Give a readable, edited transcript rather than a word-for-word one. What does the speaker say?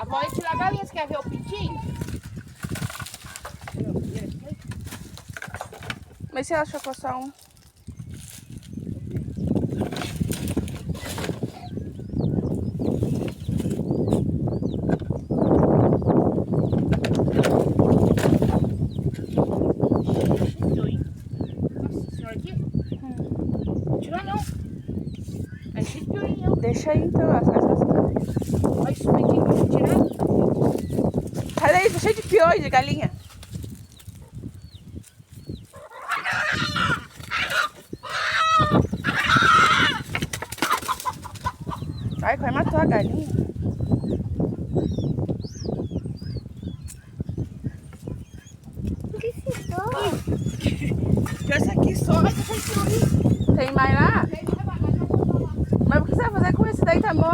A mãe tira a galinha, você quer ver o pintinho? Mas se ela chocou só um? Nossa senhora, aqui. Não tira não. É cheio de piorinho. Deixa aí então, ó. Olha isso, pintinho, deixa eu tirar. Olha aí, tá cheio de piolho de galinha. Ai, quase matou a galinha. Que se dói? Essa aqui só, essa foi piorinho. Tem mais lá? Tem mais, mas eu vou falar. Mas o que você vai fazer com esse daí? Tá mole?